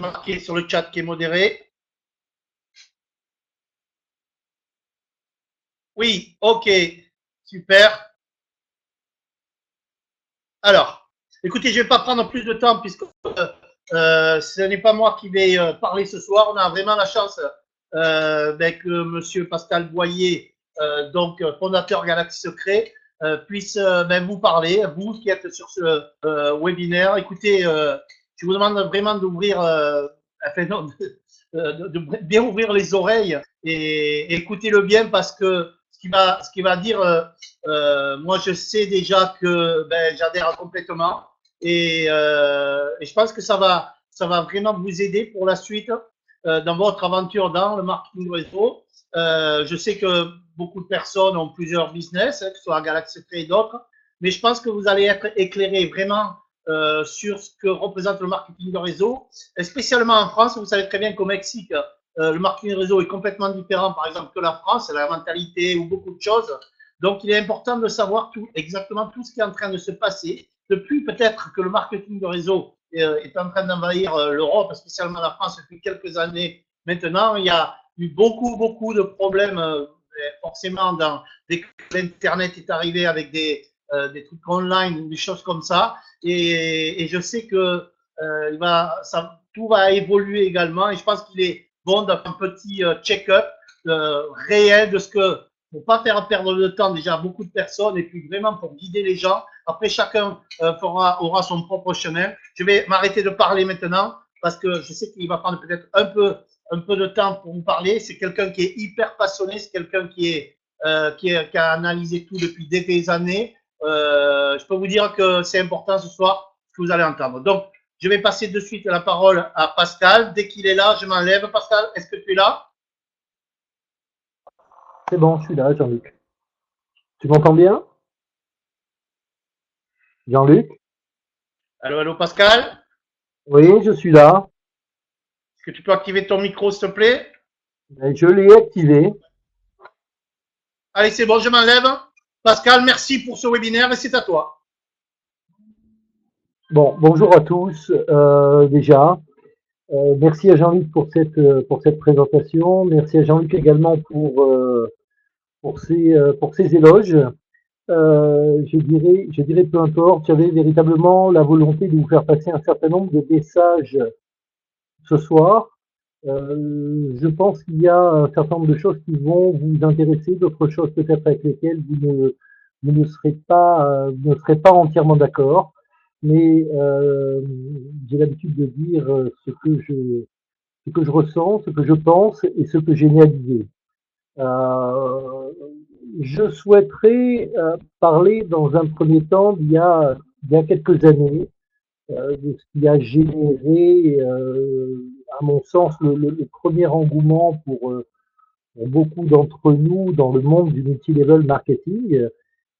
marqué sur le chat qui est modéré. Oui, ok, super. Alors, écoutez, je ne vais pas prendre plus de temps puisque ce n'est pas moi qui vais parler ce soir. On a vraiment la chance que Monsieur Pascal Boyer, donc fondateur Galaxy Secret, puisse vous parler, vous qui êtes sur ce webinaire. Écoutez, je vous demande vraiment d'ouvrir, enfin non, de bien ouvrir les oreilles et écoutez-le bien parce que ce qui va dire, moi je sais déjà que j'adhère complètement et je pense que ça va vraiment vous aider pour la suite dans votre aventure dans le marketing réseau. Je sais que beaucoup de personnes ont plusieurs business, que ce soit Galaxy Secret et d'autres, mais je pense que vous allez être éclairé vraiment sur ce que représente le marketing de réseau, et spécialement en France. Vous savez très bien qu'au Mexique, le marketing de réseau est complètement différent, par exemple, que la France, la mentalité ou beaucoup de choses. Donc, il est important de savoir exactement tout ce qui est en train de se passer. Depuis peut-être que le marketing de réseau est en train d'envahir l'Europe, spécialement la France, depuis quelques années maintenant, il y a eu beaucoup de problèmes, forcément, dès que l'Internet est arrivé avec des trucs online, des choses comme ça. Et je sais que tout va évoluer également. Et je pense qu'il est bon d'avoir un petit check-up réel de ce que, pour pas faire perdre le temps déjà à beaucoup de personnes et puis vraiment pour guider les gens. Après, chacun aura son propre chemin. Je vais m'arrêter de parler maintenant parce que je sais qu'il va prendre peut-être un peu de temps pour vous parler. C'est quelqu'un qui est hyper passionné, c'est quelqu'un qui a analysé tout depuis des années. Je peux vous dire que c'est important ce soir ce que vous allez entendre. Donc, je vais passer de suite la parole à Pascal. Dès qu'il est là, je m'enlève. Pascal, est-ce que tu es là? C'est bon, je suis là, Jean-Luc. Tu m'entends bien? Jean-Luc? Allô, allô, Pascal? Oui, je suis là. Est-ce que tu peux activer ton micro, s'il te plaît? Je l'ai activé. Allez, c'est bon, je m'enlève. Pascal, merci pour ce webinaire et c'est à toi. Bon, bonjour à tous. Déjà, merci à Jean-Luc pour cette présentation. Merci à Jean-Luc également pour ses éloges. Je dirais peu importe, j'avais véritablement la volonté de vous faire passer un certain nombre de messages ce soir. Je pense qu'il y a un certain nombre de choses qui vont vous intéresser, d'autres choses peut-être avec lesquelles vous ne serez pas entièrement d'accord. Mais j'ai l'habitude de dire ce que je ressens, ce que je pense et ce que j'ai réalisé. Euh, je souhaiterais parler dans un premier temps d'il y a quelques années de ce qui a généré, à mon sens, le premier engouement pour beaucoup d'entre nous dans le monde du multi-level marketing,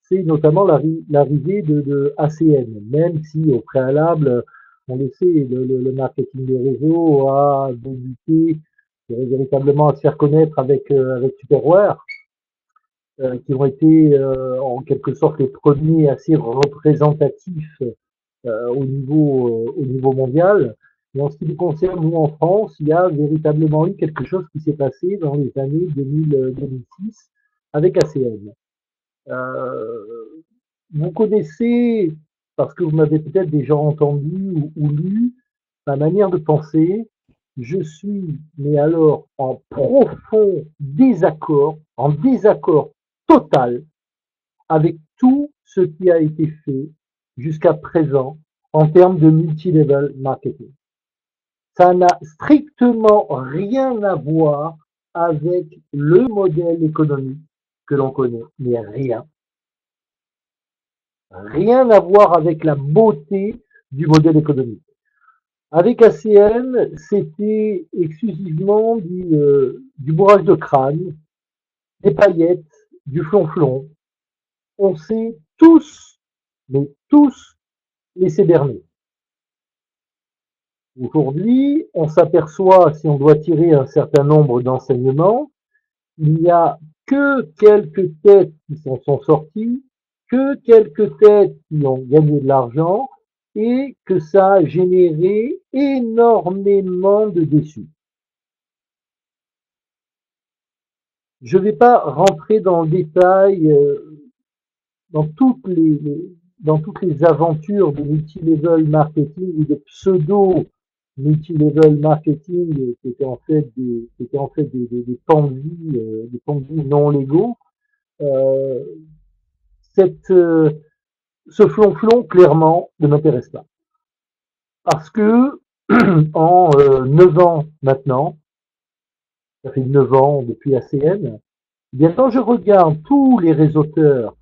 c'est notamment l'arrivée de ACN, même si au préalable, on le sait, le marketing de réseau a débuté véritablement à se faire connaître avec Superware, qui ont été en quelque sorte les premiers assez représentatifs au niveau mondial. Et en ce qui nous concerne, nous en France, il y a véritablement eu quelque chose qui s'est passé dans les années 2006 avec ACN. Euh, vous connaissez, parce que vous m'avez peut-être déjà entendu ou lu, ma manière de penser. Je suis, mais alors, en désaccord total avec tout ce qui a été fait jusqu'à présent en termes de multi-level marketing. Ça n'a strictement rien à voir avec le modèle économique que l'on connaît, mais rien. Rien à voir avec la beauté du modèle économique. Avec ACN, c'était exclusivement du bourrage de crâne, des paillettes, du flonflon. On s'est tous, mais tous, laissés berner. Aujourd'hui, on s'aperçoit, si on doit tirer un certain nombre d'enseignements, il n'y a que quelques têtes qui s'en sont sorties, que quelques têtes qui ont gagné de l'argent, et que ça a généré énormément de déçus. Je ne vais pas rentrer dans le détail dans toutes les aventures de multi-level marketing ou de pseudo multi-level marketing qui étaient en fait des pandis non légaux. Euh, ce flonflon clairement ne m'intéresse pas parce que en 9 ans maintenant, ça fait 9 ans depuis ACN, eh bien quand je regarde tous les réseauteurs,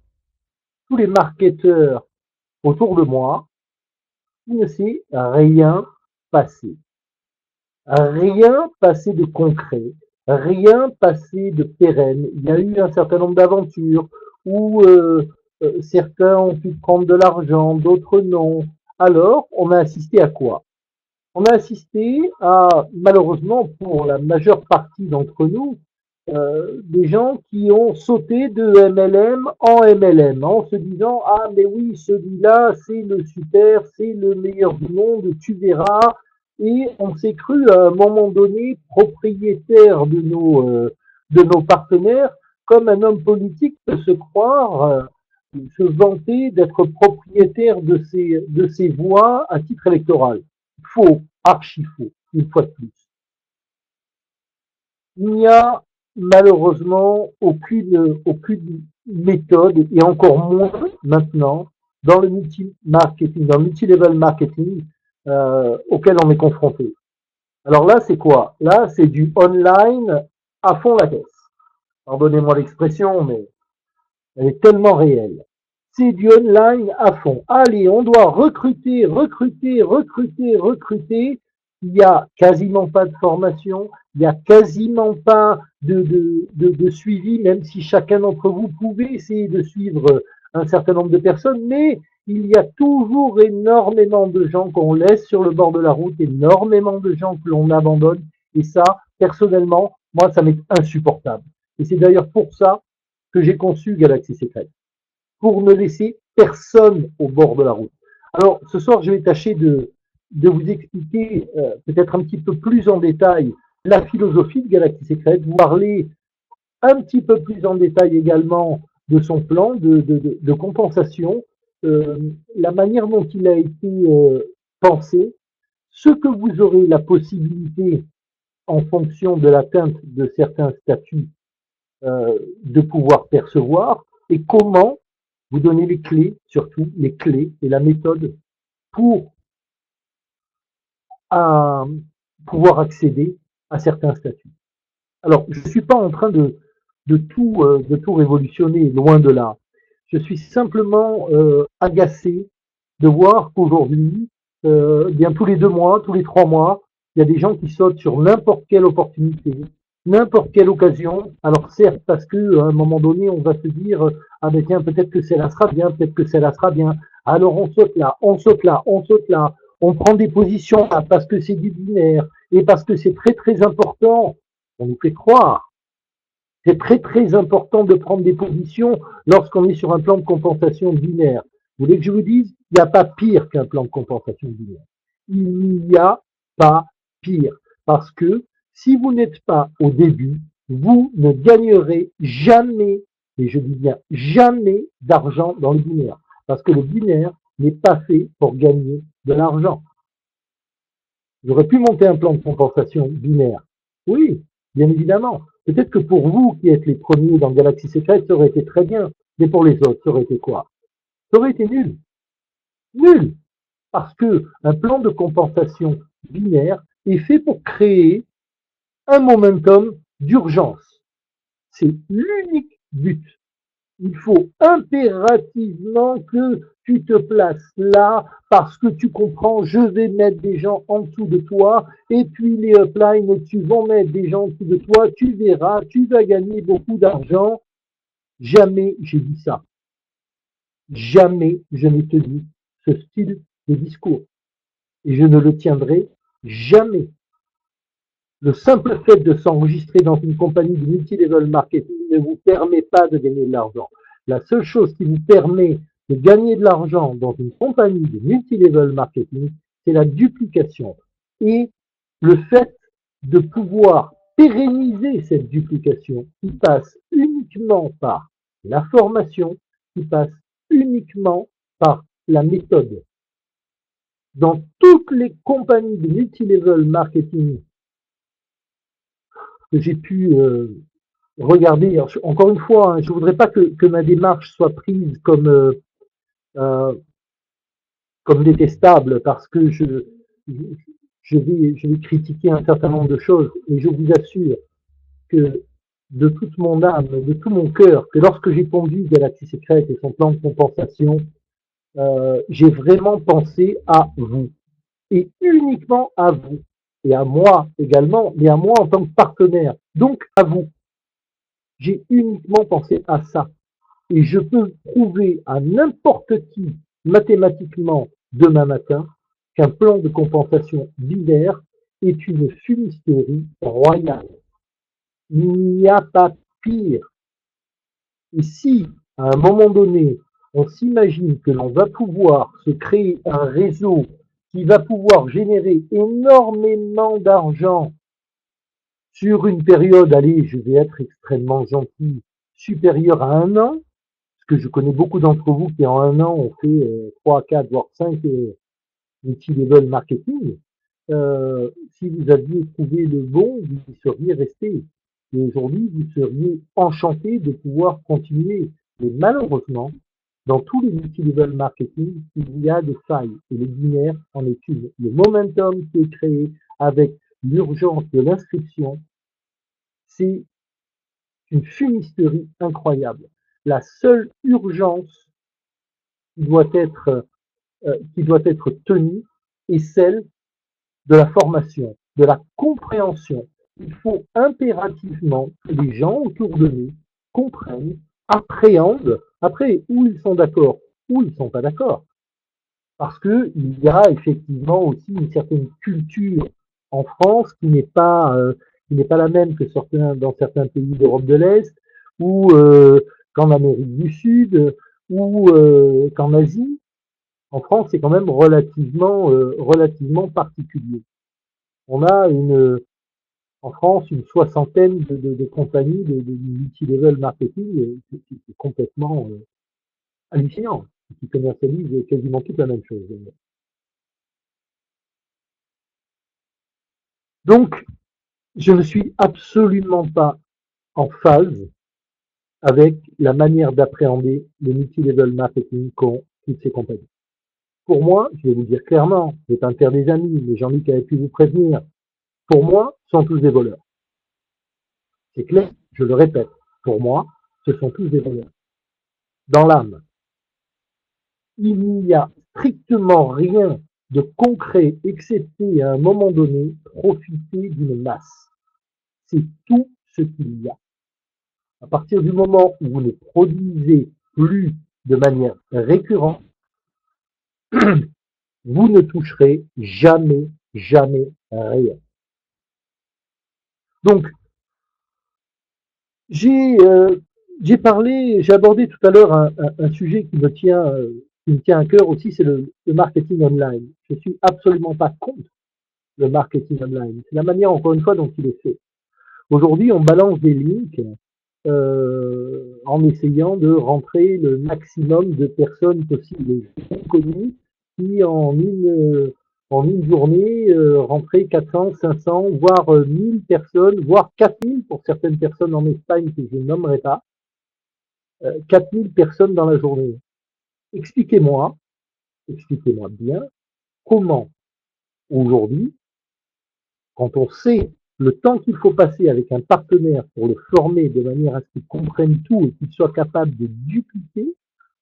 tous les marketeurs autour de moi, il ne s'est rien passé. Rien passé de concret, rien passé de pérenne. Il y a eu un certain nombre d'aventures où certains ont pu prendre de l'argent, d'autres non. Alors, on a assisté à quoi? On a assisté à, malheureusement pour la majeure partie d'entre nous, des gens qui ont sauté de MLM en MLM en se disant ah mais oui celui-là c'est le super, c'est le meilleur du monde, tu verras, et on s'est cru à un moment donné propriétaire de nos partenaires comme un homme politique peut se croire se vanter d'être propriétaire de ses voix à titre électoral. Faux, archi faux, une fois de plus. Il n'y a malheureusement aucune méthode, et encore moins maintenant, dans le multi-marketing, dans le multi-level marketing auquel on est confronté. Alors là, c'est quoi? Là, c'est du online à fond la caisse. Pardonnez-moi l'expression, mais elle est tellement réelle. C'est du online à fond. Allez, on doit recruter, recruter, recruter, recruter. Il n'y a quasiment pas de formation, il n'y a quasiment pas de suivi, même si chacun d'entre vous pouvait essayer de suivre un certain nombre de personnes, mais il y a toujours énormément de gens qu'on laisse sur le bord de la route, énormément de gens que l'on abandonne, et ça, personnellement, moi, ça m'est insupportable. Et c'est d'ailleurs pour ça que j'ai conçu Galaxy Secret, pour ne laisser personne au bord de la route. Alors, ce soir, je vais tâcher de vous expliquer peut-être un petit peu plus en détail la philosophie de Galaxy Secret, vous parler un petit peu plus en détail également de son plan de compensation, la manière dont il a été pensé, ce que vous aurez la possibilité, en fonction de l'atteinte de certains statuts, de pouvoir percevoir, et comment vous donner les clés, surtout les clés et la méthode pour pouvoir accéder à certains statuts. Alors, je ne suis pas en train de tout révolutionner, loin de là. Je suis simplement agacé de voir qu'aujourd'hui, bien tous les 2 mois, tous les 3 mois, il y a des gens qui sautent sur n'importe quelle opportunité, n'importe quelle occasion. Alors certes, parce que à un moment donné, on va se dire ah ben tiens, peut-être que celle-là sera bien, peut-être que celle-là sera bien. Alors on saute là, on saute là, on saute là, on prend des positions là parce que c'est du binaire et parce que c'est très très important. On nous fait croire. C'est très très important de prendre des positions lorsqu'on est sur un plan de compensation binaire. Vous voulez que je vous dise, il n'y a pas pire qu'un plan de compensation binaire. Il n'y a pas pire. Parce que si vous n'êtes pas au début, vous ne gagnerez jamais, et je dis bien jamais, d'argent dans le binaire. Parce que le binaire n'est pas fait pour gagner de l'argent. J'aurais pu monter un plan de compensation binaire. Oui, bien évidemment. Peut-être que pour vous qui êtes les premiers dans Galaxy Secret, ça aurait été très bien. Mais pour les autres, ça aurait été quoi? Ça aurait été nul. Nul. Parce que un plan de compensation binaire est fait pour créer un momentum d'urgence. C'est l'unique but. Il faut impérativement que tu te places là parce que tu comprends, je vais mettre des gens en dessous de toi et puis les uplines au-dessus vont mettre des gens en dessous de toi, tu verras, tu vas gagner beaucoup d'argent. Jamais j'ai dit ça. Jamais je n'ai tenu ce style de discours. Et je ne le tiendrai jamais. Le simple fait de s'enregistrer dans une compagnie de multi-level marketing ne vous permet pas de gagner de l'argent. La seule chose qui vous permet de gagner de l'argent dans une compagnie de multilevel marketing, c'est la duplication et le fait de pouvoir pérenniser cette duplication qui passe uniquement par la formation, qui passe uniquement par la méthode. Dans toutes les compagnies de multilevel marketing que j'ai pu regarder, alors, encore une fois, hein, je ne voudrais pas que ma démarche soit prise comme détestable parce que je vais critiquer un certain nombre de choses, et je vous assure que de toute mon âme, de tout mon cœur, que lorsque j'ai pondu Galaxie Secrète et son plan de compensation, j'ai vraiment pensé à vous, et uniquement à vous, et à moi également, mais à moi en tant que partenaire, donc à vous. J'ai uniquement pensé à ça. Et je peux prouver à n'importe qui, mathématiquement, demain matin, qu'un plan de compensation binaire est une fumisterie royale. Il n'y a pas pire. Et si, à un moment donné, on s'imagine que l'on va pouvoir se créer un réseau qui va pouvoir générer énormément d'argent sur une période, allez, je vais être extrêmement gentil, supérieure à 1 an, parce que je connais beaucoup d'entre vous qui en 1 an ont fait 3, 4, voire 5 multi-level marketing. Si vous aviez trouvé le bon, vous y seriez resté. Et aujourd'hui, vous seriez enchanté de pouvoir continuer. Mais malheureusement, dans tous les multi-level marketing, il y a des failles. Et le binaire en est une. Le momentum qui est créé avec l'urgence de l'inscription, c'est une fumisterie incroyable. La seule urgence qui doit être tenue est celle de la formation, de la compréhension. Il faut impérativement que les gens autour de nous comprennent, appréhendent. Après, où ils sont d'accord, où ils ne sont pas d'accord. Parce que il y a effectivement aussi une certaine culture en France qui n'est pas la même que dans certains pays d'Europe de l'Est, ou qu'en Amérique du Sud, ou qu'en Asie. En France, c'est quand même relativement particulier. On a en France une soixantaine de compagnies de multi-level marketing, c'est complètement hallucinant, qui commercialisent quasiment toute la même chose. Donc, je ne suis absolument pas en phase avec la manière d'appréhender le multi-level marketing qu'ont toutes ces compagnies. Pour moi, je vais vous dire clairement, je vais pas me faire des amis, mais Jean-Luc avait pu vous prévenir, pour moi, ce sont tous des voleurs. C'est clair, je le répète, pour moi, ce sont tous des voleurs. Dans l'âme, il n'y a strictement rien de concret, excepté à un moment donné, profiter d'une masse. C'est tout ce qu'il y a. À partir du moment où vous ne produisez plus de manière récurrente, vous ne toucherez jamais rien. Donc, j'ai abordé tout à l'heure un sujet qui me tient à cœur aussi, c'est le marketing online. Je suis absolument pas contre le marketing online. C'est la manière, encore une fois, dont il est fait. Aujourd'hui, on balance des links en essayant de rentrer le maximum de personnes possibles. J'ai connu qui en une journée rentraient 400, 500, voire 1000 personnes, voire 4000 pour certaines personnes en Espagne que je ne nommerai pas, 4000 personnes dans la journée. Expliquez-moi bien comment aujourd'hui, quand on sait le temps qu'il faut passer avec un partenaire pour le former de manière à ce qu'il comprenne tout et qu'il soit capable de dupliquer,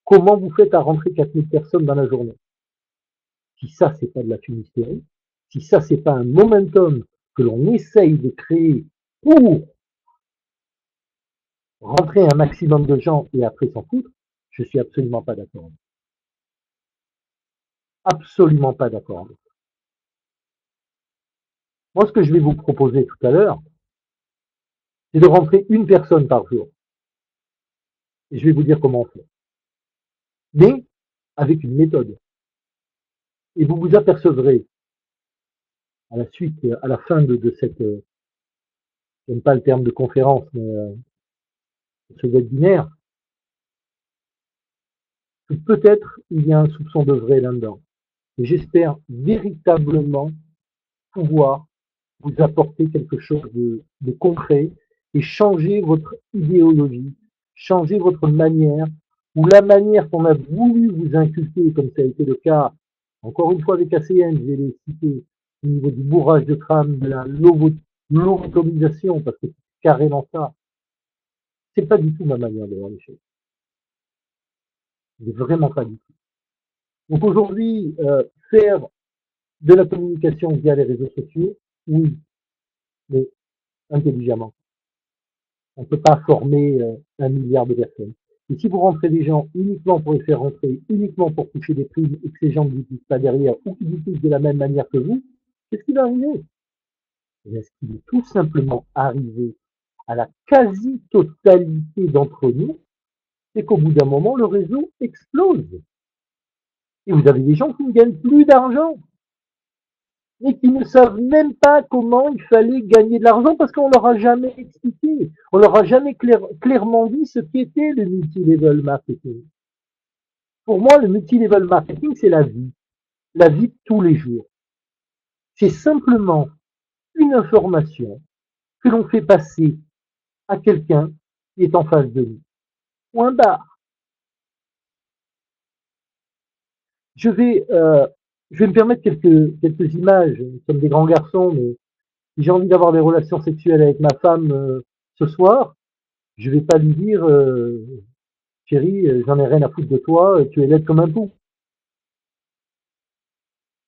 comment vous faites à rentrer 4000 personnes dans la journée? Si ça, c'est pas de la fumisterie, si ça, c'est pas un momentum que l'on essaye de créer pour rentrer un maximum de gens et après s'en foutre, je suis absolument pas d'accord. Absolument pas d'accord. Moi, ce que je vais vous proposer tout à l'heure, c'est de rentrer une personne par jour. Et je vais vous dire comment on fait. Mais avec une méthode. Et vous vous apercevrez à la suite, à la fin de cette, j'aime pas le terme de conférence, mais ce webinaire, que peut-être il y a un soupçon de vrai là-dedans. Et j'espère véritablement pouvoir vous apporter quelque chose de concret et changer votre idéologie, changer votre manière, ou la manière qu'on a voulu vous inculquer, comme ça a été le cas, encore une fois avec ACN, je vais les citer, au niveau du bourrage de crâne, de la lobotomisation, parce que c'est carrément ça. C'est pas du tout ma manière de voir les choses. C'est vraiment pas du tout. Donc aujourd'hui, faire de la communication via les réseaux sociaux, oui, mais intelligemment. On ne peut pas former 1 milliard de personnes. Et si vous rentrez des gens uniquement pour les faire rentrer, uniquement pour toucher des primes, et que ces gens ne vous utilisent pas derrière, ou qu'ils utilisent de la même manière que vous, qu'est-ce qui va arriver? Est-ce qu'il est tout simplement arrivé à la quasi-totalité d'entre nous, c'est qu'au bout d'un moment, le réseau explose. Et vous avez des gens qui ne gagnent plus d'argent, et qui ne savent même pas comment il fallait gagner de l'argent parce qu'on leur a jamais expliqué, on leur a jamais clairement dit ce qu'était le multi-level marketing. Pour moi, le multi-level marketing, c'est la vie de tous les jours. C'est simplement une information que l'on fait passer à quelqu'un qui est en face de nous. Point barre. Je vais me permettre quelques images. Nous sommes des grands garçons, mais si j'ai envie d'avoir des relations sexuelles avec ma femme ce soir, je vais pas lui dire chérie, j'en ai rien à foutre de toi, tu es laide comme un pou.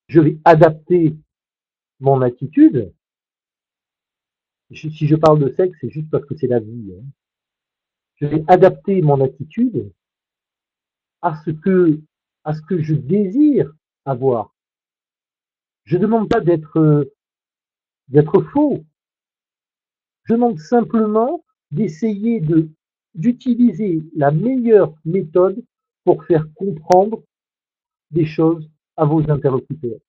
Je vais adapter mon attitude. Si je parle de sexe, c'est juste parce que c'est la vie. Hein. Je vais adapter mon attitude à ce que je désire avoir. Je ne demande pas d'être faux. Je demande simplement d'essayer d'utiliser la meilleure méthode pour faire comprendre des choses à vos interlocuteurs.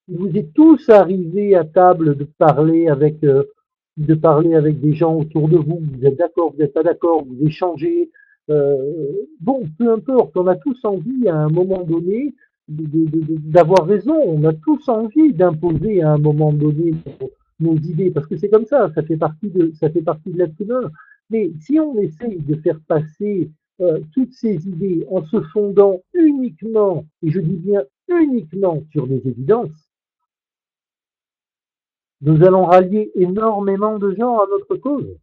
Il vous est tous arrivé à table de parler avec des gens autour de vous. Vous êtes d'accord, vous n'êtes pas d'accord, vous échangez. Bon, peu importe. On a tous envie à un moment donné d'avoir raison. On a tous envie d'imposer à un moment donné nos idées, parce que c'est comme ça fait partie de l'être humain. Mais si on essaye de faire passer toutes ces idées en se fondant uniquement, et je dis bien uniquement, sur des évidences, nous allons rallier énormément de gens à notre cause.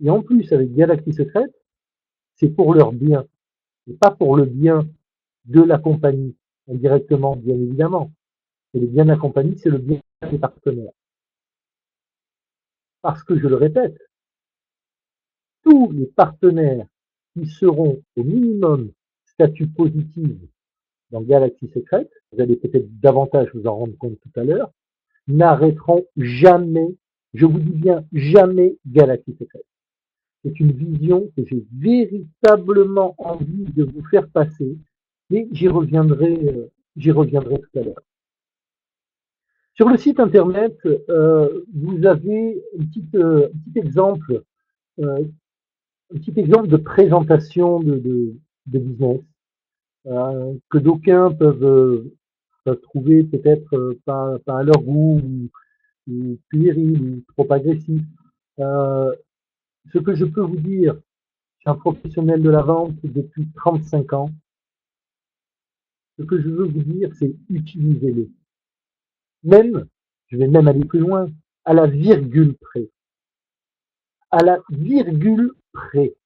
Et en plus, avec Galaxie Secrète, c'est pour leur bien, et pas pour le bien de la compagnie, indirectement, bien évidemment. Et le bien de la compagnie, c'est le bien des partenaires. Parce que, je le répète, tous les partenaires qui seront au minimum statut positif dans Galaxie Secrète, vous allez peut-être davantage vous en rendre compte tout à l'heure, n'arrêteront jamais, je vous dis bien jamais, Galaxie Secrète. C'est une vision que j'ai véritablement envie de vous faire passer, mais j'y reviendrai tout à l'heure. Sur le site internet, vous avez un petit exemple de présentation de business que d'aucuns peuvent trouver peut-être pas à leur goût ou puéril ou trop agressif. Ce que je peux vous dire, je suis un professionnel de la vente depuis 35 ans. Ce que je veux vous dire, c'est utilisez-les. Je vais même aller plus loin, à la virgule près. À la virgule près.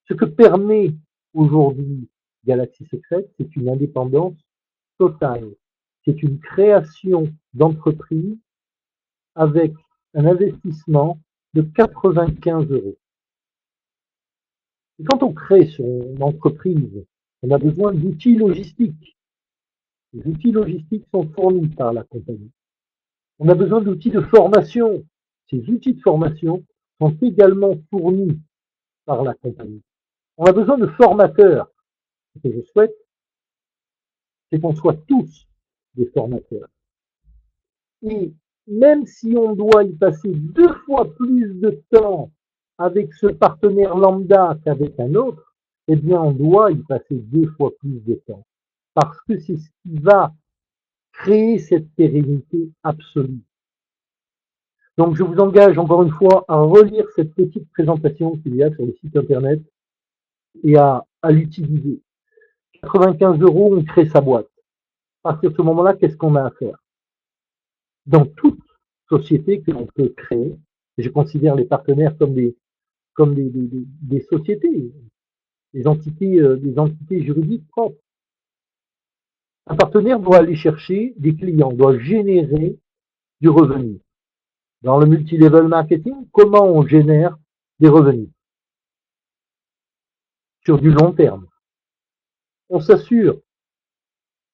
Ce que permet aujourd'hui Galaxie Secrète, c'est une indépendance totale. C'est une création d'entreprise avec un investissement de 95 €. Et quand on crée son entreprise, on a besoin d'outils logistiques. Les outils logistiques sont fournis par la compagnie. On a besoin d'outils de formation. Ces outils de formation sont également fournis par la compagnie. On a besoin de formateurs. ce que je souhaite, c'est qu'on soit tous des formateurs. Et même si on doit y passer 2 fois plus de temps avec ce partenaire lambda qu'avec un autre, eh bien, on doit y passer 2 fois plus de temps. Parce que c'est ce qui va créer cette pérennité absolue. Donc, je vous engage encore une fois à relire cette petite présentation qu'il y a sur le site internet et à l'utiliser. 95 €, on crée sa boîte. À partir de ce moment-là, qu'est-ce qu'on a à faire? Dans toute société que l'on peut créer, et je considère les partenaires comme des sociétés, des entités juridiques propres. Un partenaire doit aller chercher des clients, doit générer du revenu. Dans le multilevel marketing, comment on génère des revenus? Sur du long terme. On s'assure.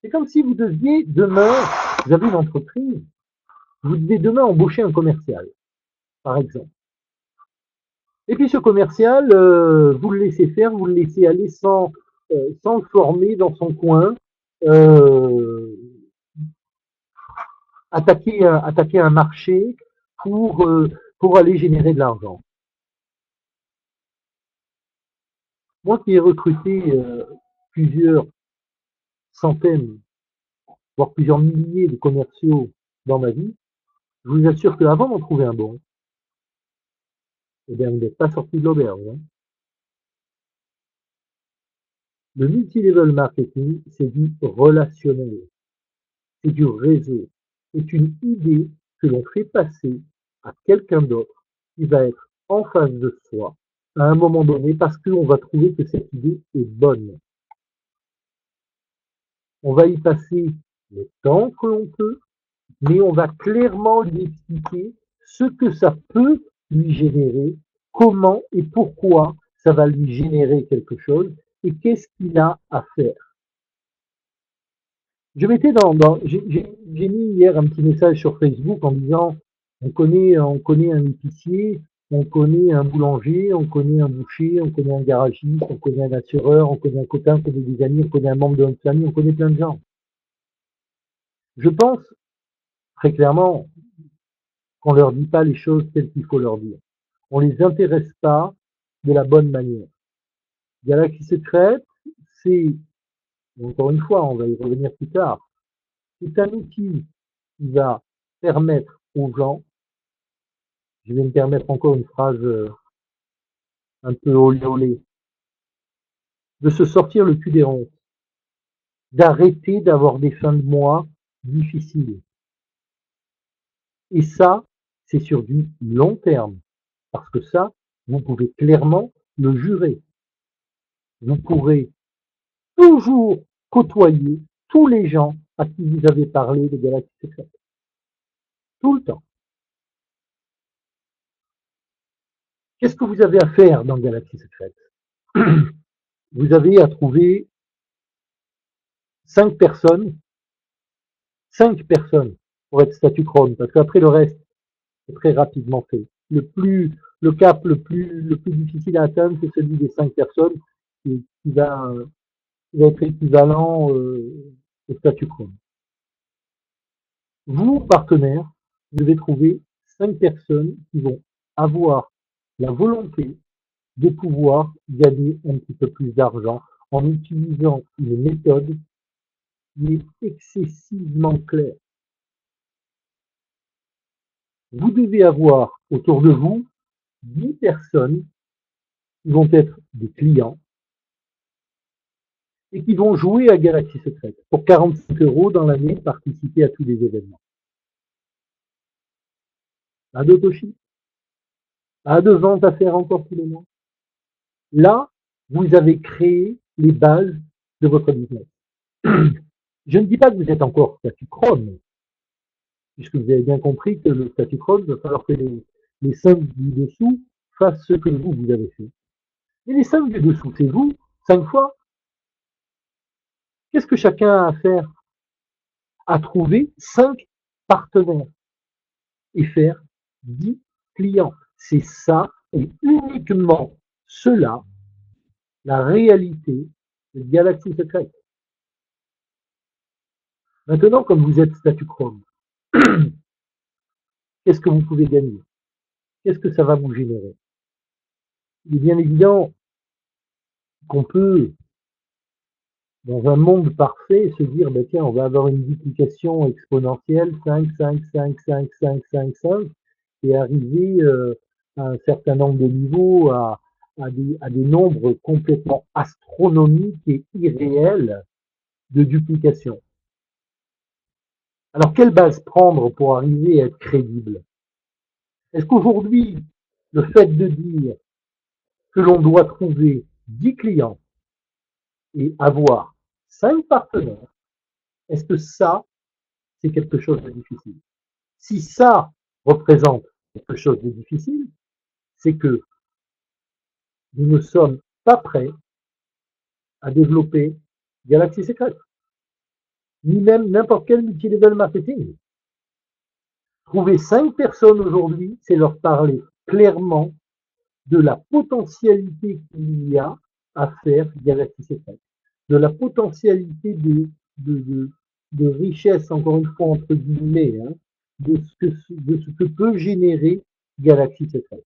C'est comme si vous deviez demain, vous avez une entreprise, vous devez demain embaucher un commercial, par exemple. Et puis ce commercial, vous le laissez faire, vous le laissez aller sans le former dans son coin, euh, attaquer un marché pour aller générer de l'argent. Moi qui ai recruté plusieurs centaines, voire plusieurs milliers de commerciaux dans ma vie, je vous assure qu'avant d'en trouver un bon, eh bien, vous n'êtes pas sorti de l'auberge. Hein. Le multilevel marketing, c'est du relationnel, c'est du réseau, c'est une idée que l'on fait passer à quelqu'un d'autre qui va être en face de soi à un moment donné parce qu'on va trouver que cette idée est bonne. On va y passer le temps que l'on peut, mais on va clairement lui expliquer ce que ça peut lui générer, comment et pourquoi ça va lui générer quelque chose et qu'est-ce qu'il a à faire. Je mettais j'ai mis hier un petit message sur Facebook en disant on connaît un épicier, on connaît un boulanger, on connaît un boucher, on connaît un garagiste, on connaît un assureur, on connaît un copain, on connaît des amis, on connaît un membre de notre famille, on connaît plein de gens. Je pense très clairement qu'on leur dit pas les choses telles qu'il faut leur dire. On les intéresse pas de la bonne manière. Galaxie Secrète, c'est, encore une fois, on va y revenir plus tard, c'est un outil qui va permettre aux gens, je vais me permettre encore une phrase un peu olé olé, de se sortir le cul des ronces, d'arrêter d'avoir des fins de mois difficiles. Et ça, c'est sur du long terme. Parce que ça, vous pouvez clairement le jurer. Vous pourrez toujours côtoyer tous les gens à qui vous avez parlé de Galaxie Secrète. Tout le temps. Qu'est-ce que vous avez à faire dans Galaxie Secrète? Vous avez à trouver 5 personnes pour être statut chrome, parce qu'après le reste, c'est très rapidement fait. Le cap le plus difficile à atteindre, c'est celui des 5 personnes qui va être équivalent au statut chrome. Vous, partenaires, vous devez trouver 5 personnes qui vont avoir la volonté de pouvoir gagner un petit peu plus d'argent en utilisant une méthode qui est excessivement claire. Vous devez avoir autour de vous 10 personnes qui vont être des clients et qui vont jouer à Galaxie Secrète pour 45 € dans l'année, participer à tous les événements. Pas d'autoship, pas de vente à faire encore tous les mois. Là, vous avez créé les bases de votre business. Je ne dis pas que vous êtes encore statut chrome, puisque vous avez bien compris que le statut chrome, il va falloir que les 5 du dessous fassent ce que vous avez fait. Et les 5 du dessous, c'est vous, 5 fois. Qu'est-ce que chacun a à faire? À trouver 5 partenaires et faire 10 clients. C'est ça, et uniquement cela, la réalité, galaxies secrètes. Maintenant, comme vous êtes statut Chrome, qu'est-ce que vous pouvez gagner? Qu'est-ce que ça va vous générer? Il est bien évident qu'on peut, dans un monde parfait, se dire, ben tiens, on va avoir une multiplication exponentielle, 5, 5, 5, 5, 5, 5, 5, et arriver à un certain nombre de niveaux, à des nombres complètement astronomiques et irréels de duplication. Alors, quelle base prendre pour arriver à être crédible? Est-ce qu'aujourd'hui, le fait de dire que l'on doit trouver 10 clients et avoir 5 partenaires, est-ce que ça, c'est quelque chose de difficile? Si ça représente quelque chose de difficile, c'est que nous ne sommes pas prêts à développer Galaxy Secret, ni même n'importe quel multilevel marketing. Trouver 5 personnes aujourd'hui, c'est leur parler clairement de la potentialité qu'il y a à faire Galaxy Secret, de la potentialité de richesse, encore une fois, entre guillemets, hein, de ce que peut générer Galaxy Secret.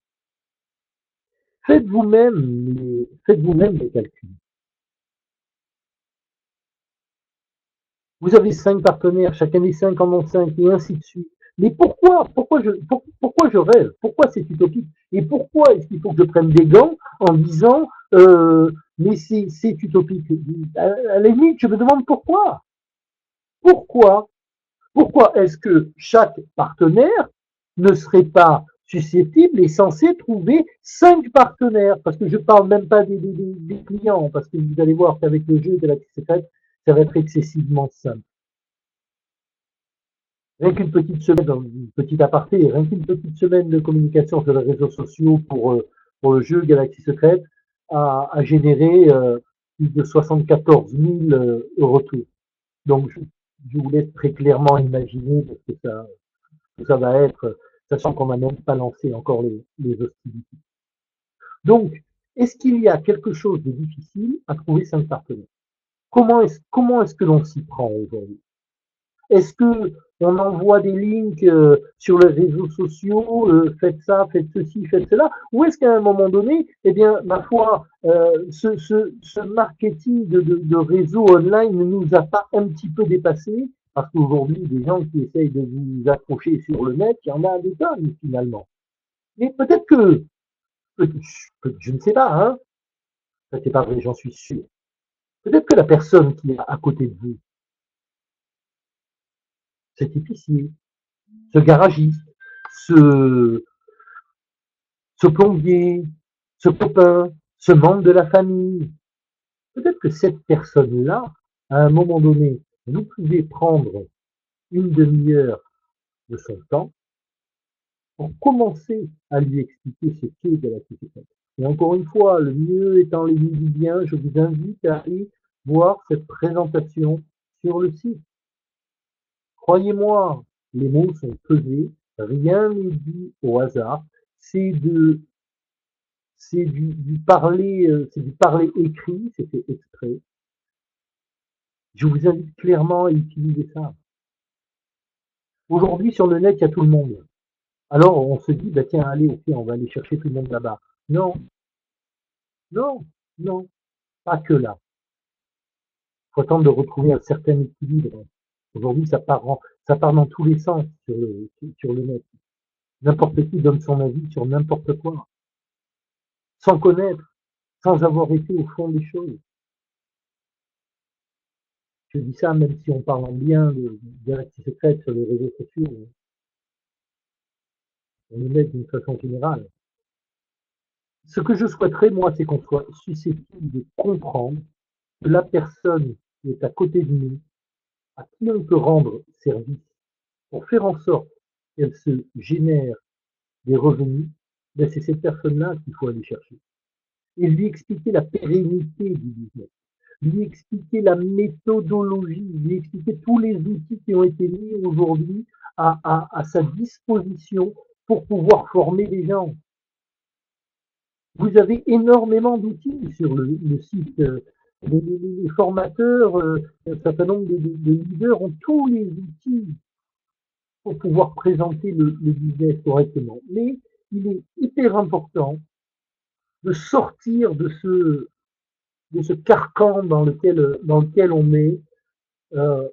Faites vous-même les calculs. Vous avez 5 partenaires, chacun des 5 en ont 5, et ainsi de suite. Mais pourquoi je rêve? Pourquoi c'est utopique? Et pourquoi est-ce qu'il faut que je prenne des gants en disant mais c'est utopique? À la limite, je me demande pourquoi. Pourquoi Pourquoi est-ce que chaque partenaire ne serait pas susceptible et censé trouver 5 partenaires? Parce que je ne parle même pas des clients, parce que vous allez voir qu'avec le jeu de la secrète, ça va être excessivement simple. Rien qu'une petite semaine, une petite aparté, rien qu'une petite semaine de communication sur les réseaux sociaux pour le jeu Galaxy Secret a généré plus de 74 000 retours. Donc, je vous laisse très clairement imaginer ce que ça va être, sachant qu'on n'a même pas lancé encore les hostilités. Donc, est-ce qu'il y a quelque chose de difficile à trouver 5 partenaires? Comment est-ce que l'on s'y prend aujourd'hui? Est-ce que on envoie des links sur les réseaux sociaux, faites ça, faites ceci, faites cela, ou est-ce qu'à un moment donné, eh bien, ma foi, ce marketing de réseau online ne nous a pas un petit peu dépassé? Parce qu'aujourd'hui, des gens qui essayent de vous accrocher sur le net, il y en a des tonnes finalement. Mais peut-être que, je ne sais pas, hein, ça c'est pas vrai, j'en suis sûr. Peut-être que la personne qui est à côté de vous, cet épicier, ce garagiste, ce, ce plombier, ce copain, ce membre de la famille. Peut-être que cette personne-là, à un moment donné, vous pouvez prendre une demi-heure de son temps pour commencer à lui expliquer ce qu'est Galaxy Secret. Et encore une fois, le mieux étant les du bien, je vous invite à aller voir cette présentation sur le site. Croyez-moi, les mots sont pesés, rien n'est dit au hasard, c'est du parler, c'est du parler écrit, c'est fait exprès. Je vous invite clairement à utiliser ça. Aujourd'hui, sur le net, il y a tout le monde. Alors, on se dit, bah, tiens, allez, ok, on va aller chercher tout le monde là-bas. Non, non, non, pas que là. Il faut attendre de retrouver un certain équilibre. Aujourd'hui, ça part dans tous les sens sur le net. N'importe qui donne son avis sur n'importe quoi, sans connaître, sans avoir été au fond des choses. Je dis ça même si on parle en bien de Galaxy Secret sur les réseaux sociaux. On le met d'une façon générale. Ce que je souhaiterais, moi, c'est qu'on soit susceptible de comprendre que la personne qui est à côté de nous, à qui on peut rendre service pour faire en sorte qu'elle se génère des revenus, ben c'est cette personne-là qu'il faut aller chercher. Et lui expliquer la pérennité du business, lui expliquer la méthodologie, lui expliquer tous les outils qui ont été mis aujourd'hui à sa disposition pour pouvoir former les gens. Vous avez énormément d'outils sur le site Les formateurs, un certain nombre de leaders ont tous les outils pour pouvoir présenter le business correctement. Mais il est hyper important de sortir de ce carcan dans lequel on est, euh,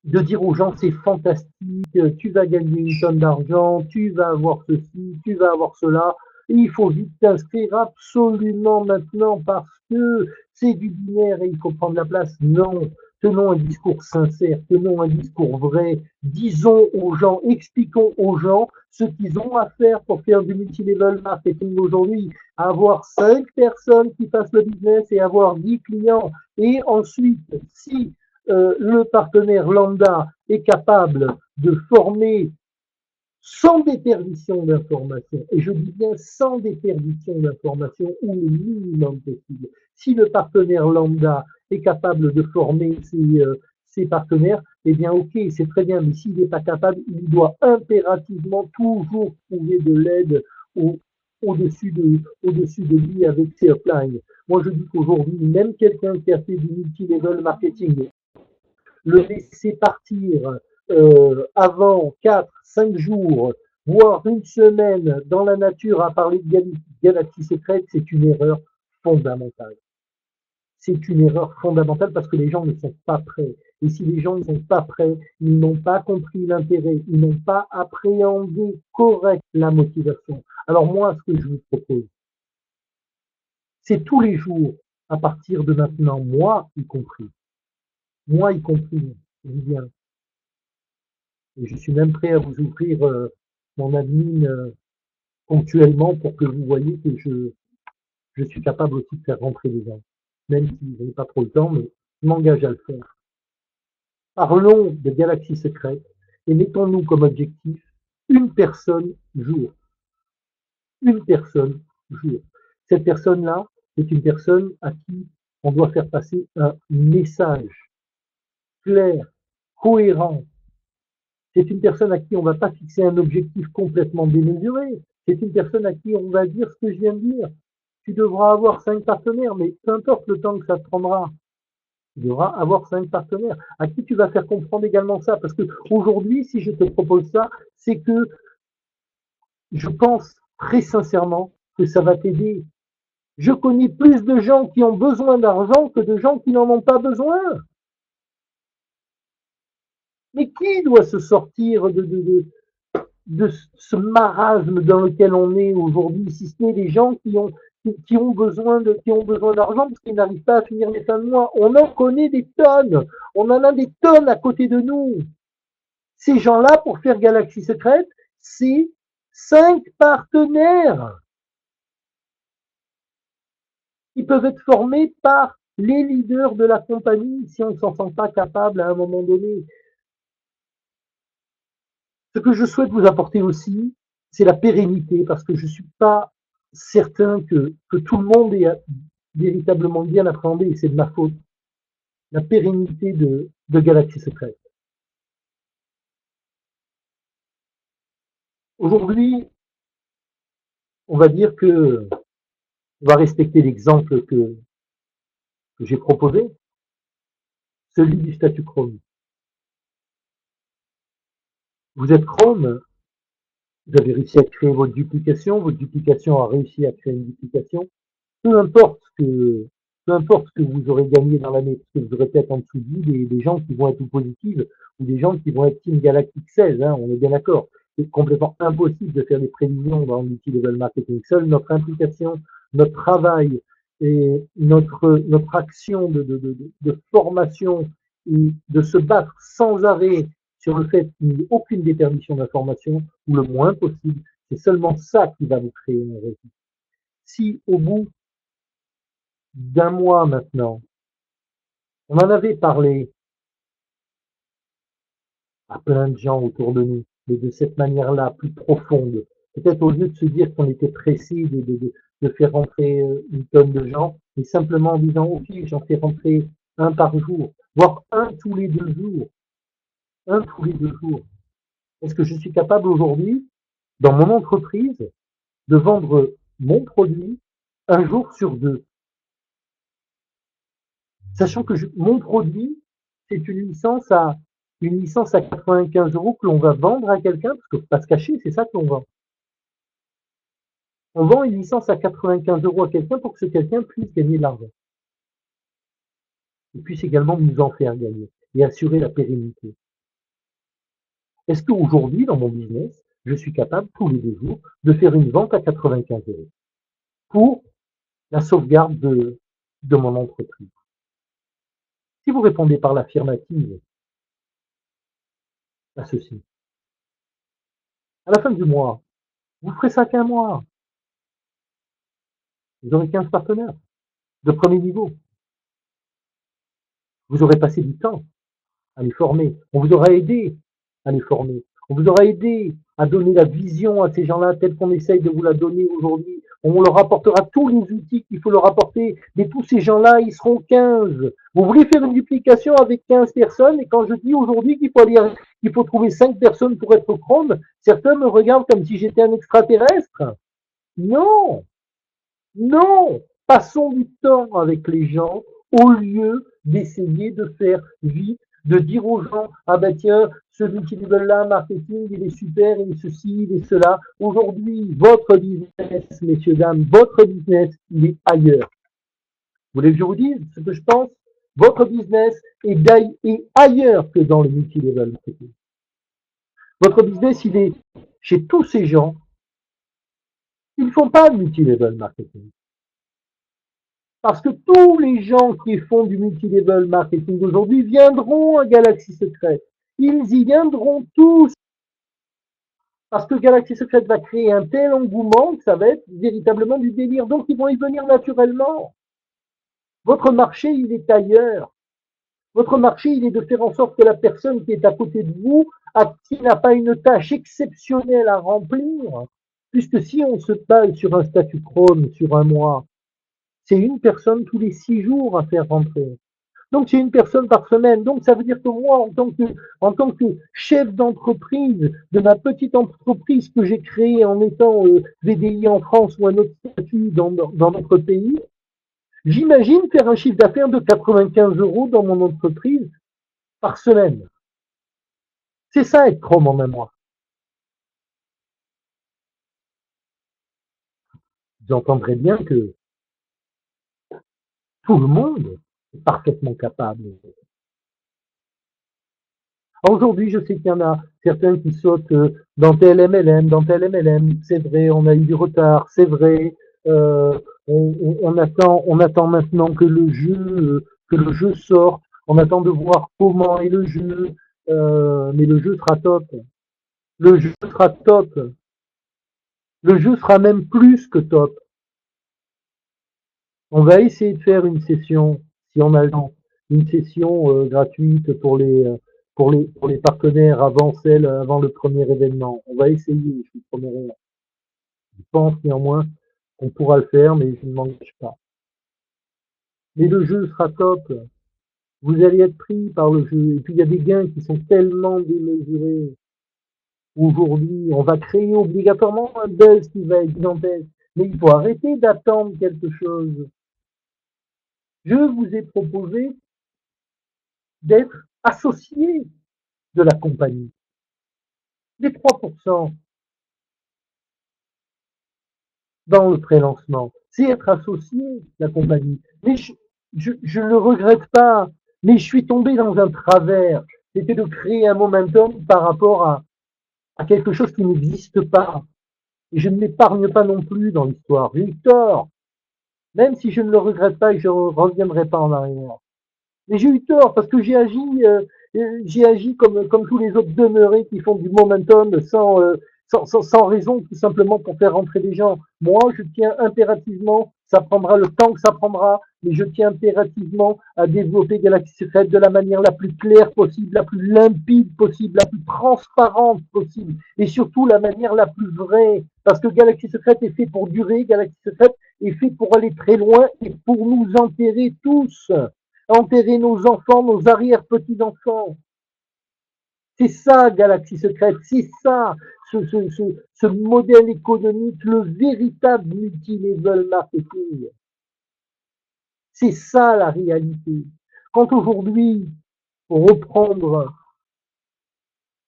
de dire aux gens c'est fantastique, tu vas gagner une tonne d'argent, tu vas avoir ceci, tu vas avoir cela, et il faut vite t'inscrire absolument maintenant parce que c'est du binaire et il faut prendre la place. Non, tenons un discours sincère, tenons un discours vrai, disons aux gens, expliquons aux gens ce qu'ils ont à faire pour faire du multi-level marketing aujourd'hui, avoir 5 personnes qui fassent le business et avoir 10 clients. Et ensuite, si le partenaire lambda est capable de former sans déperdition d'information, et je dis bien sans déperdition d'information ou le minimum possible, si le partenaire lambda est capable de former ses partenaires, eh bien ok, c'est très bien, mais s'il n'est pas capable, il doit impérativement toujours trouver de l'aide au-dessus de lui avec ses uplines. Moi je dis qu'aujourd'hui, même quelqu'un qui a fait du multi-level marketing, le laisser partir avant 4, 5 jours, voire une semaine dans la nature à parler de galaxies secrètes, c'est une erreur fondamentale. C'est une erreur fondamentale parce que les gens ne sont pas prêts. Et si les gens ne sont pas prêts, ils n'ont pas compris l'intérêt, ils n'ont pas appréhendé correct la motivation. Alors moi, ce que je vous propose, c'est tous les jours, à partir de maintenant, moi y compris, je dis bien, et je suis même prêt à vous ouvrir mon admin ponctuellement pour que vous voyez que je suis capable aussi de faire rentrer les gens. Même si je n'ai pas trop le temps, mais je m'engage à le faire. Parlons de galaxies secrètes et mettons-nous comme objectif une personne jour. Une personne jour. Cette personne-là, c'est une personne à qui on doit faire passer un message clair, cohérent. C'est une personne à qui on ne va pas fixer un objectif complètement démesuré. C'est une personne à qui on va dire ce que je viens de dire. Tu devras avoir 5 partenaires, mais peu importe le temps que ça te prendra. Tu devras avoir 5 partenaires. À qui tu vas faire comprendre également ça? Parce que aujourd'hui, si je te propose ça, c'est que je pense très sincèrement que ça va t'aider. Je connais plus de gens qui ont besoin d'argent que de gens qui n'en ont pas besoin. Mais qui doit se sortir de ce marasme dans lequel on est aujourd'hui, si ce n'est les gens qui ont besoin d'argent parce qu'ils n'arrivent pas à finir les fins de mois. On en connaît des tonnes. On en a des tonnes à côté de nous. Ces gens-là, pour faire Galaxie Secrète, c'est 5 partenaires. Ils peuvent être formés par les leaders de la compagnie si on ne s'en sent pas capable à un moment donné. Ce que je souhaite vous apporter aussi, c'est la pérennité, parce que je ne suis pas certain que tout le monde ait véritablement bien appréhendé, et c'est de ma faute, la pérennité de Galaxie Secrète. Aujourd'hui, on va dire que on va respecter l'exemple que j'ai proposé, celui du statut Chrome. Vous êtes Chrome, vous avez réussi à créer votre duplication a réussi à créer une duplication. Peu importe ce que vous aurez gagné dans l'année, parce que vous aurez peut-être en dessous de vous des gens qui vont être positives ou des gens qui vont être Team Galactic 16, hein, on est bien d'accord. C'est complètement impossible de faire des prévisions dans le multi-level marketing. Seule notre implication, notre travail et notre action de formation et de se battre sans arrêt sur le fait qu'il n'y ait aucune déperdition d'information, ou le moins possible, c'est seulement ça qui va vous créer une réussite. Si au bout d'un mois maintenant, on en avait parlé à plein de gens autour de nous, mais de cette manière-là, plus profonde, peut-être au lieu de se dire qu'on était pressé de faire rentrer une tonne de gens, mais simplement en disant, ok, j'en fais rentrer un par jour, voire un tous les 2 jours, un tous les 2 jours. Est-ce que je suis capable aujourd'hui, dans mon entreprise, de vendre mon produit un jour sur 2? Sachant que mon produit, c'est une licence à 95 € que l'on va vendre à quelqu'un, parce que faut pas se cacher, c'est ça que l'on vend. On vend une licence à 95 € à quelqu'un pour que ce quelqu'un puisse gagner de l'argent. Et puisse également nous en faire gagner et assurer la pérennité. Est-ce qu'aujourd'hui, dans mon business, je suis capable, tous les 2 jours, de faire une vente à 95 € pour la sauvegarde de mon entreprise? Si vous répondez par l'affirmative à ceci, à la fin du mois, vous ferez ça qu'un mois. Vous aurez 15 partenaires de premier niveau. Vous aurez passé du temps à les former. On vous aura aidé à les former. On vous aura aidé à donner la vision à ces gens-là telle qu'on essaye de vous la donner aujourd'hui. On leur apportera tous les outils qu'il faut leur apporter. Mais tous ces gens-là, ils seront 15. Vous voulez faire une duplication avec 15 personnes et quand je dis aujourd'hui qu'il faut trouver 5 personnes pour être chrome, certains me regardent comme si j'étais un extraterrestre. Non! Non! Passons du temps avec les gens au lieu d'essayer de faire vite, de dire aux gens, ah ben tiens, ce multilevel-là, marketing, il est super, il est ceci, il est cela. Aujourd'hui, votre business, messieurs, dames, votre business, il est ailleurs. Vous voulez que je vous dise ce que je pense? Votre business est ailleurs que dans le multilevel marketing. Votre business, il est chez tous ces gens qui ne font pas de multilevel marketing. Parce que tous les gens qui font du multilevel marketing aujourd'hui viendront à Galaxy Secret. Ils y viendront tous. Parce que Galaxy Secret va créer un tel engouement que ça va être véritablement du délire. Donc ils vont y venir naturellement. Votre marché, il est ailleurs. Votre marché, il est de faire en sorte que la personne qui est à côté de vous, qui n'a pas une tâche exceptionnelle à remplir, puisque si on se base sur un statut Chrome sur un mois, c'est une personne tous les 6 jours à faire rentrer. Donc c'est une personne par semaine. Donc ça veut dire que moi, en tant que chef d'entreprise de ma petite entreprise que j'ai créée en étant VDI en France ou un autre statut dans notre pays, j'imagine faire un chiffre d'affaires de 95 € dans mon entreprise par semaine. C'est ça être Chrome en un mois. Vous entendrez bien que tout le monde est parfaitement capable. Aujourd'hui, je sais qu'il y en a certains qui sautent dans tel MLM, dans tel MLM. C'est vrai, on a eu du retard, c'est vrai. On attend maintenant que le jeu sorte. On attend de voir comment est le jeu. Mais le jeu sera top. Le jeu sera top. Le jeu sera même plus que top. On va essayer de faire une session, si on a le temps, une session gratuite pour les partenaires avant le premier événement. On va essayer, je vous promets rien. Je pense néanmoins qu'on pourra le faire, mais je ne m'engage pas. Mais le jeu sera top. Vous allez être pris par le jeu. Et puis il y a des gains qui sont tellement démesurés. Aujourd'hui, on va créer obligatoirement un buzz qui va être gigantesque. Mais il faut arrêter d'attendre quelque chose. Je vous ai proposé d'être associé de la compagnie. Les 3% dans le pré-lancement, c'est être associé de la compagnie. Mais je ne le regrette pas, mais je suis tombé dans un travers. C'était de créer un momentum par rapport à quelque chose qui n'existe pas. Et je ne m'épargne pas non plus dans l'histoire. J'ai eu tort. Même si je ne le regrette pas et je ne reviendrai pas en arrière. Mais j'ai eu tort parce que j'ai agi comme tous les autres demeurés qui font du momentum sans raison, tout simplement pour faire rentrer des gens. Moi, je tiens impérativement, ça prendra le temps que ça prendra, mais je tiens impérativement à développer Galaxy Secret de la manière la plus claire possible, la plus limpide possible, la plus transparente possible, et surtout la manière la plus vraie. Parce que Galaxy Secret est fait pour durer, Galaxy Secret est fait pour aller très loin et pour nous enterrer tous. Enterrer nos enfants, nos arrière-petits-enfants. C'est ça, Galaxy Secret, c'est ça, ce modèle économique, le véritable multi-level marketing. C'est ça la réalité. Quand aujourd'hui, pour reprendre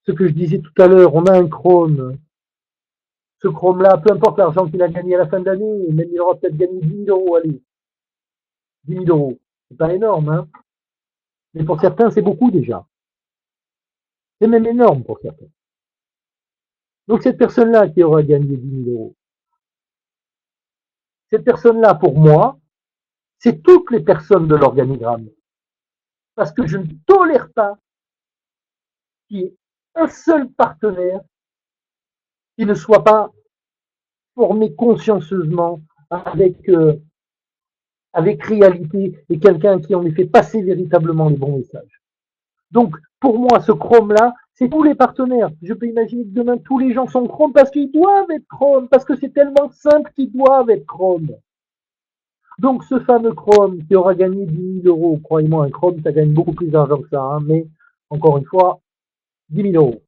ce que je disais tout à l'heure, on a un Chrome, ce Chrome-là, peu importe l'argent qu'il a gagné à la fin de l'année, même il aura peut-être gagné 10 000 euros, allez, 10 000 euros. C'est pas énorme, hein. Mais pour certains, c'est beaucoup déjà. C'est même énorme pour certains. Donc cette personne-là qui aura gagné 10 000 euros, cette personne-là, pour moi, c'est toutes les personnes de l'organigramme. Parce que je ne tolère pas qu'il y ait un seul partenaire qui ne soit pas formé consciencieusement avec réalité et quelqu'un qui en ait fait passer véritablement les bons messages. Donc, pour moi, ce Chrome-là, c'est tous les partenaires. Je peux imaginer que demain, tous les gens sont Chrome parce qu'ils doivent être Chrome, parce que c'est tellement simple qu'ils doivent être Chrome. Donc, ce fameux Chrome qui aura gagné 10 000 euros, croyez-moi, un Chrome, ça gagne beaucoup plus d'argent que ça, hein, mais encore une fois, 10 000 euros.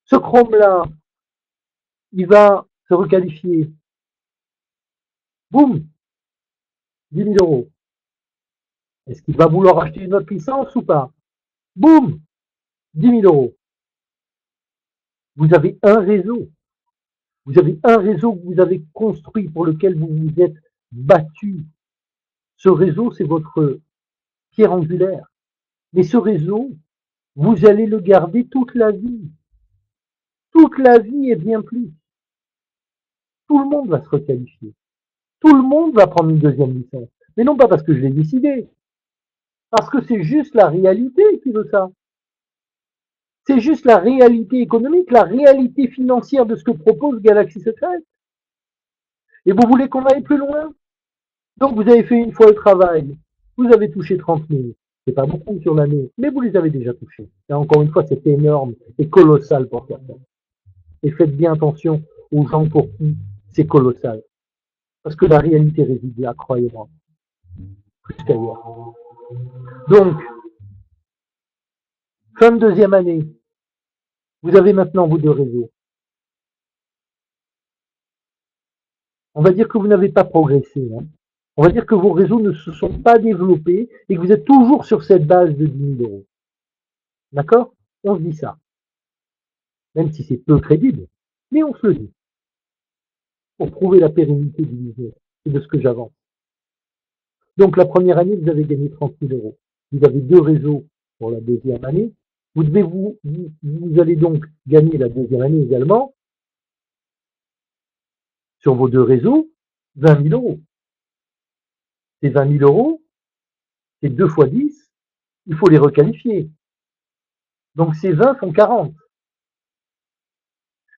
Ce Chrome-là, il va se requalifier. Boum, 10 000 euros. Est-ce qu'il va vouloir acheter une autre licence ou pas? Boum, 10 000 euros. Vous avez un réseau. Vous avez un réseau que vous avez construit, pour lequel vous vous êtes battu. Ce réseau, c'est votre pierre angulaire. Mais ce réseau, vous allez le garder toute la vie. Toute la vie et bien plus. Tout le monde va se requalifier. Tout le monde va prendre une deuxième licence. Mais non pas parce que je l'ai décidé. Parce que c'est juste la réalité qui veut ça. C'est juste la réalité économique, la réalité financière de ce que propose Galaxy Secret. Et vous voulez qu'on aille plus loin? Donc vous avez fait une fois le travail, vous avez touché 30 000. C'est pas beaucoup sur l'année, mais vous les avez déjà touchés. Et encore une fois, c'est énorme et colossal pour certains. Et faites bien attention aux gens pour qui c'est colossal. Parce que la réalité réside là, croyez-moi, plus qu'ailleurs. Donc, fin de deuxième année, vous avez maintenant vos deux réseaux. On va dire que vous n'avez pas progressé. Hein. On va dire que vos réseaux ne se sont pas développés et que vous êtes toujours sur cette base de 10 000 euros. D'accord? On se dit ça. Même si c'est peu crédible, mais on se le dit. Pour prouver la pérennité du business et de ce que j'avance. Donc la première année, vous avez gagné 30 000 euros. Vous avez deux réseaux pour la deuxième année. Vous allez donc gagner la deuxième année également sur vos deux réseaux 20 000 euros. Ces 20 000 euros, c'est 2 fois 10, il faut les requalifier. Donc ces 20 font 40.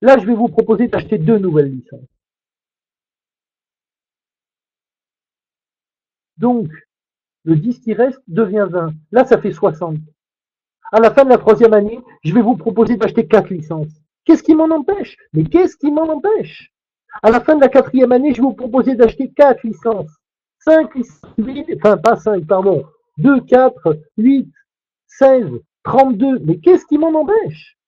Là, je vais vous proposer d'acheter deux nouvelles licences. Donc, le 10 qui reste devient 20. Là, ça fait 60. À la fin de la troisième année, je vais vous proposer d'acheter 4 licences. Qu'est-ce qui m'en empêche? Mais qu'est-ce qui m'en empêche? À la fin de la quatrième année, je vais vous proposer d'acheter 4 licences. 5 licences, enfin pas 5, pardon. 2, 4, 8, 16, 32. Mais qu'est-ce qui m'en empêche?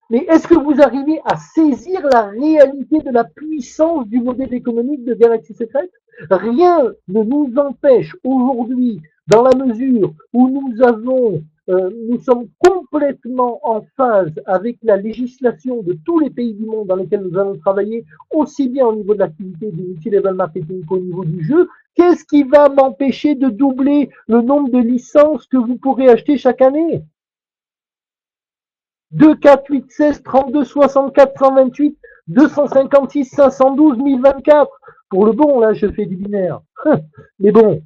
Mais est-ce que vous arrivez à saisir la réalité de la puissance du modèle économique de Galaxy Secret? Rien ne nous empêche aujourd'hui, dans la mesure où nous sommes complètement en phase avec la législation de tous les pays du monde dans lesquels nous allons travailler, aussi bien au niveau de l'activité du multi-level marketing qu'au niveau du jeu. Qu'est-ce qui va m'empêcher de doubler le nombre de licences que vous pourrez acheter chaque année? 2, 4, 8, 16, 32, 64, 128, 256, 512, 1024. Pour le bon, là, je fais du binaire. Mais bon,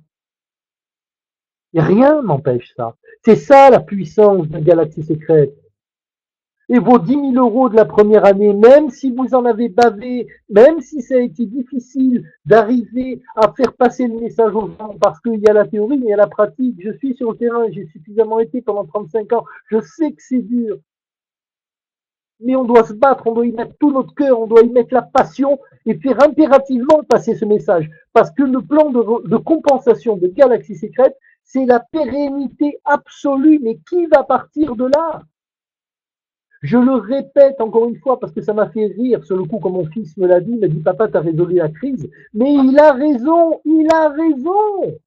rien m'empêche ça. C'est ça la puissance de Galaxy Secret. Et vos 10 000 euros de la première année, même si vous en avez bavé, même si ça a été difficile d'arriver à faire passer le message aux gens, parce qu'il y a la théorie, mais il y a la pratique. Je suis sur le terrain, j'ai suffisamment été pendant 35 ans. Je sais que c'est dur. Mais on doit se battre, on doit y mettre tout notre cœur, on doit y mettre la passion et faire impérativement passer ce message. Parce que le plan de compensation de Galaxy Secret, c'est la pérennité absolue. Mais qui va partir de là? Je le répète encore une fois parce que ça m'a fait rire sur le coup quand mon fils me l'a dit, il m'a dit papa t'as résolu la crise. Mais il a raison, il a raison.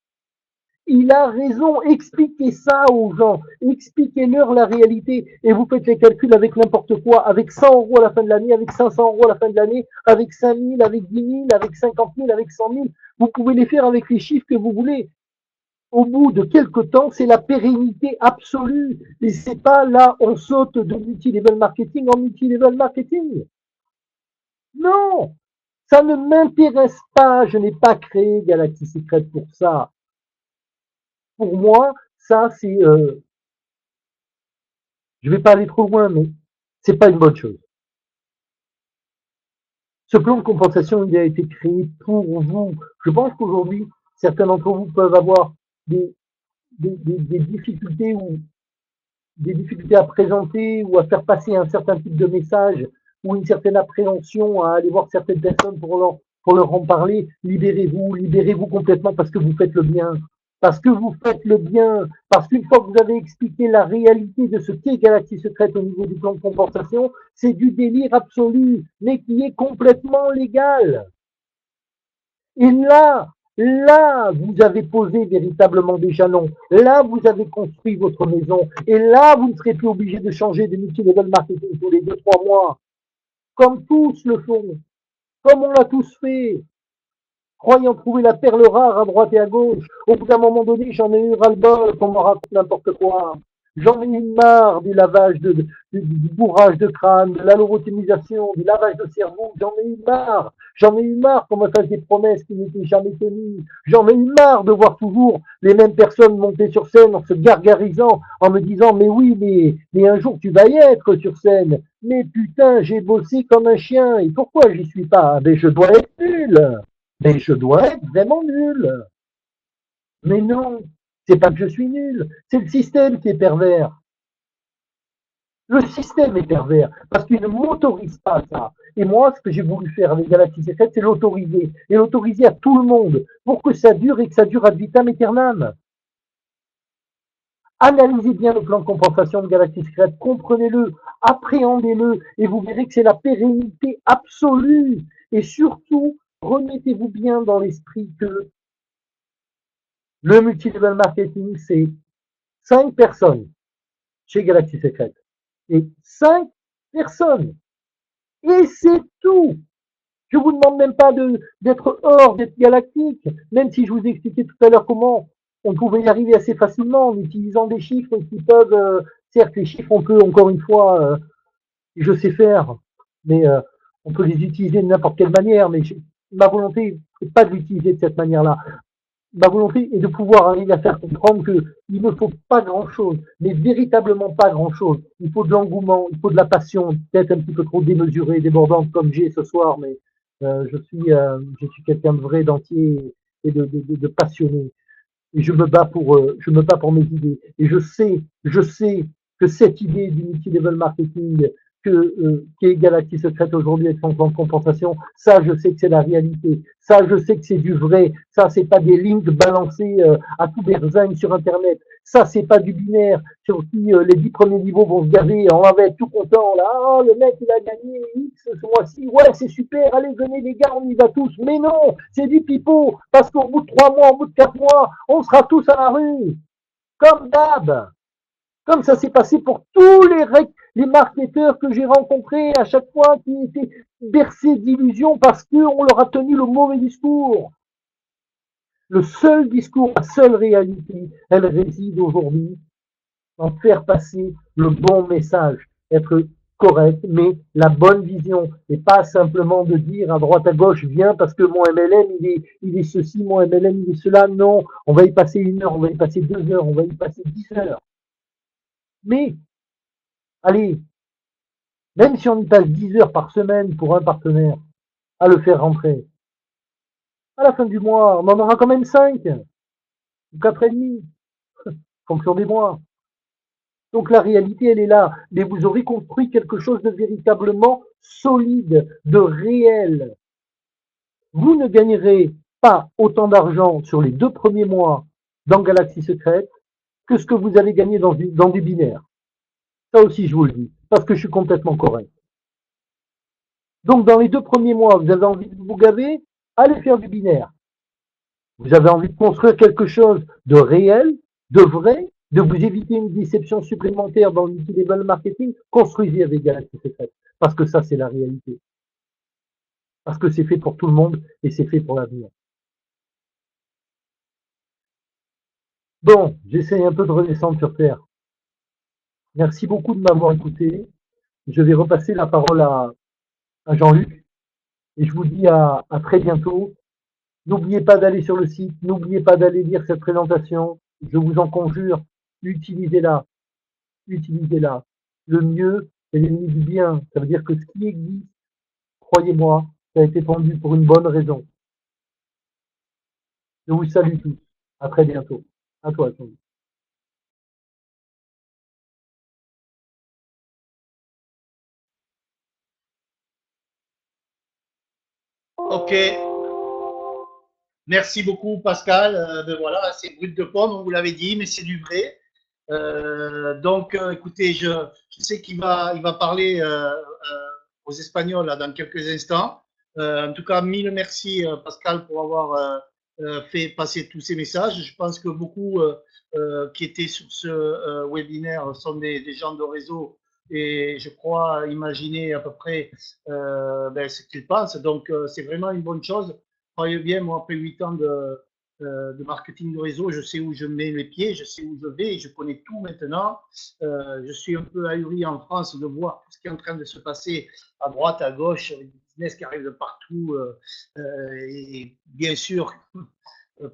Il a raison. Expliquez ça aux gens. Expliquez-leur la réalité. Et vous faites les calculs avec n'importe quoi. Avec 100 euros à la fin de l'année, avec 500 euros à la fin de l'année, avec 5 000, avec 10 000, avec 50 000, avec 100 000. Vous pouvez les faire avec les chiffres que vous voulez. Au bout de quelque temps, c'est la pérennité absolue. Et c'est pas là, on saute de multi-level marketing en multi-level marketing. Non! Ça ne m'intéresse pas. Je n'ai pas créé Galaxy Secret pour ça. Pour moi, ça, c'est, je vais pas aller trop loin, mais c'est pas une bonne chose. Ce plan de compensation, il a été créé pour vous. Je pense qu'aujourd'hui, certains d'entre vous peuvent avoir des, des difficultés ou des difficultés à présenter ou à faire passer un certain type de message ou une certaine appréhension à aller voir certaines personnes pour leur en parler. Libérez-vous, libérez-vous complètement parce que vous faites le bien. Parce que vous faites le bien, parce qu'une fois que vous avez expliqué la réalité de ce qu'est Galaxy Secret au niveau du plan de compensation, c'est du délire absolu, mais qui est complètement légal. Et là, vous avez posé véritablement des jalons. Là, vous avez construit votre maison. Et là, vous ne serez plus obligé de changer de multi-level marketing tous les 2-3 mois. Comme tous le font. Comme on l'a tous fait. Croyant trouver la perle rare à droite et à gauche. Au bout d'un moment donné, j'en ai eu ras-le-bol qu'on me raconte n'importe quoi. J'en ai eu marre du lavage du bourrage de crâne, de l'allotémisation, du lavage de cerveau. J'en ai eu marre. J'en ai eu marre qu'on me fasse des promesses qui n'étaient jamais tenues. J'en ai eu marre de voir toujours les mêmes personnes monter sur scène en se gargarisant, en me disant mais oui, mais un jour tu vas y être sur scène. Mais putain, j'ai bossé comme un chien. Et pourquoi j'y suis pas? Mais je dois être nul. Mais je dois être vraiment nul. Mais non, c'est pas que je suis nul, c'est le système qui est pervers. Le système est pervers parce qu'il ne m'autorise pas ça. Et moi, ce que j'ai voulu faire avec Galaxy C7, c'est l'autoriser. Et l'autoriser à tout le monde pour que ça dure et que ça dure ad vitam aeternam. Analysez bien le plan de compensation de Galaxy Secret, comprenez-le, appréhendez-le, et vous verrez que c'est la pérennité absolue. Et surtout, remettez-vous bien dans l'esprit que le multi-level marketing, c'est 5 personnes chez Galaxy Secret. Et 5 personnes. Et c'est tout. Je vous demande même pas d'être hors, d'être galactique. Même si je vous ai expliqué tout à l'heure comment on pouvait y arriver assez facilement en utilisant des chiffres qui peuvent, certes, les chiffres, on peut, encore une fois, je sais faire, mais on peut les utiliser de n'importe quelle manière, mais ma volonté n'est pas de l'utiliser de cette manière-là. Ma volonté est de pouvoir arriver à faire comprendre qu'il ne faut pas grand-chose, mais véritablement pas grand-chose. Il faut de l'engouement, il faut de la passion, peut-être un petit peu trop démesurée, débordante comme j'ai ce soir, mais je suis quelqu'un de vrai, d'entier et de passionné. Et je me bats pour mes idées. Et je sais que cette idée du multi-level marketing qu'est Galaxy Secret aujourd'hui avec son plan de compensation, ça, je sais que c'est la réalité. Ça, je sais que c'est du vrai. Ça, c'est pas des links balancés à tout berzingue sur Internet. Ça, c'est pas du binaire sur qui les 10 premiers niveaux vont se gaver. On va être tout content là. Oh, le mec, il a gagné X ce mois-ci. Ouais, c'est super. Allez, venez les gars, on y va tous. Mais non, c'est du pipeau. Parce qu'au bout de 3 mois, au bout de 4 mois, on sera tous à la rue. Comme d'hab. Comme ça s'est passé pour tous les marketeurs que j'ai rencontrés à chaque fois qui étaient bercés d'illusions parce qu'on leur a tenu le mauvais discours. Le seul discours, la seule réalité, elle réside aujourd'hui en faire passer le bon message, être correct, mais la bonne vision, et pas simplement de dire à droite à gauche, viens parce que mon MLM il est ceci, mon MLM il est cela. Non, on va y passer 1 heure, on va y passer 2 heures, on va y passer 10 heures. Mais, allez, même si on y passe 10 heures par semaine pour un partenaire à le faire rentrer, à la fin du mois, on en aura quand même 5 ou 4,5, en fonction des mois. Donc la réalité, elle est là. Mais vous aurez construit quelque chose de véritablement solide, de réel. Vous ne gagnerez pas autant d'argent sur les 2 premiers mois dans Galaxy Secret que ce que vous allez gagner dans du binaire. Ça aussi, je vous le dis, parce que je suis complètement correct. Donc dans les 2 premiers mois, vous avez envie de vous gaver, allez faire du binaire. Vous avez envie de construire quelque chose de réel, de vrai, de vous éviter une déception supplémentaire dans le multi-level marketing, construisez avec Galaxy Secret. Parce que ça, c'est la réalité. Parce que c'est fait pour tout le monde et c'est fait pour l'avenir. Bon, j'essaie un peu de redescendre sur Terre. Merci beaucoup de m'avoir écouté. Je vais repasser la parole à Jean-Luc et je vous dis à très bientôt. N'oubliez pas d'aller sur le site, n'oubliez pas d'aller lire cette présentation. Je vous en conjure, utilisez-la, utilisez-la. Le mieux, c'est l'ennemi du bien. Ça veut dire que ce qui existe, croyez-moi, ça a été pendu pour une bonne raison. Je vous salue tous. À très bientôt. À toi, Jean-Luc. Ok. Merci beaucoup, Pascal. Voilà, c'est brut de pomme, on vous l'avait dit, mais c'est du vrai. Donc, écoutez, je sais il va parler aux Espagnols là, dans quelques instants. En tout cas, mille merci, Pascal, pour avoir fait passer tous ces messages. Je pense que beaucoup qui étaient sur ce webinaire sont des gens de réseau et je crois imaginer à peu près ce qu'ils pensent. Donc, c'est vraiment une bonne chose. Croyez bien, moi, après 8 ans de marketing de réseau, je sais où je mets les pieds, je sais où je vais, je connais tout maintenant. Je suis un peu ahuri en France de voir tout ce qui est en train de se passer à droite, à gauche, avec des business qui arrivent de partout. Et bien sûr,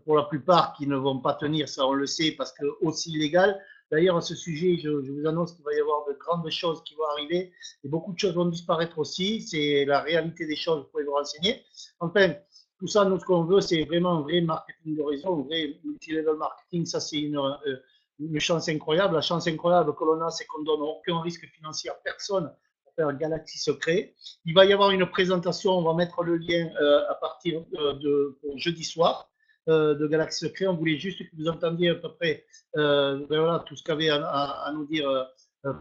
pour la plupart qui ne vont pas tenir, ça on le sait, parce que aussi illégal. D'ailleurs, à ce sujet, je vous annonce qu'il va y avoir de grandes choses qui vont arriver et beaucoup de choses vont disparaître aussi. C'est la réalité des choses, vous pouvez vous renseigner. Enfin, tout ça, nous, ce qu'on veut, c'est vraiment un vrai marketing de réseau, un vrai multi-level marketing. Ça, c'est une chance incroyable. La chance incroyable que l'on a, c'est qu'on ne donne aucun risque financier à personne pour faire un Galaxy Secret. Il va y avoir une présentation, on va mettre le lien à partir de jeudi soir de Galaxy Secret. On voulait juste que vous entendiez à peu près voilà, tout ce qu'avait à nous dire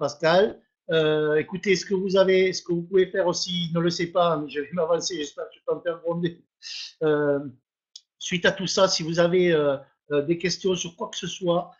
Pascal. Écoutez, ce que vous pouvez faire aussi, ne le sais pas, mais je vais m'avancer, j'espère que je peux en faire gronder. Euh, Suite à tout ça, si vous avez des questions sur quoi que ce soit,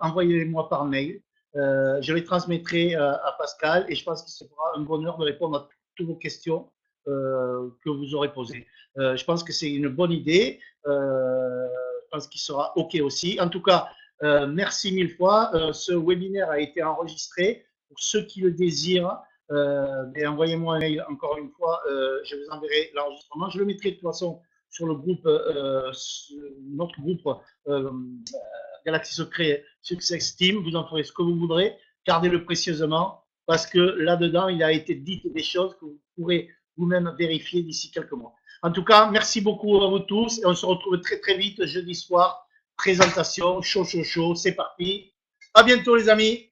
envoyez-les-moi par mail. Je les transmettrai à Pascal et je pense qu'il se fera un bonheur de répondre à toutes vos questions que vous aurez posées. Je pense que c'est une bonne idée. Je pense qu'il sera OK aussi. En tout cas, merci mille fois. Ce webinaire a été enregistré. Pour ceux qui le désirent, envoyez-moi un mail encore une fois. Je vous enverrai l'enregistrement. Je le mettrai de toute façon sur le groupe, notre groupe Galaxy Secret Success Team. Vous en ferez ce que vous voudrez. Gardez-le précieusement parce que là-dedans, il a été dit des choses que vous pourrez vous-même vérifier d'ici quelques mois. En tout cas, merci beaucoup à vous tous et on se retrouve très très vite jeudi soir. Présentation, chaud, c'est parti. À bientôt les amis.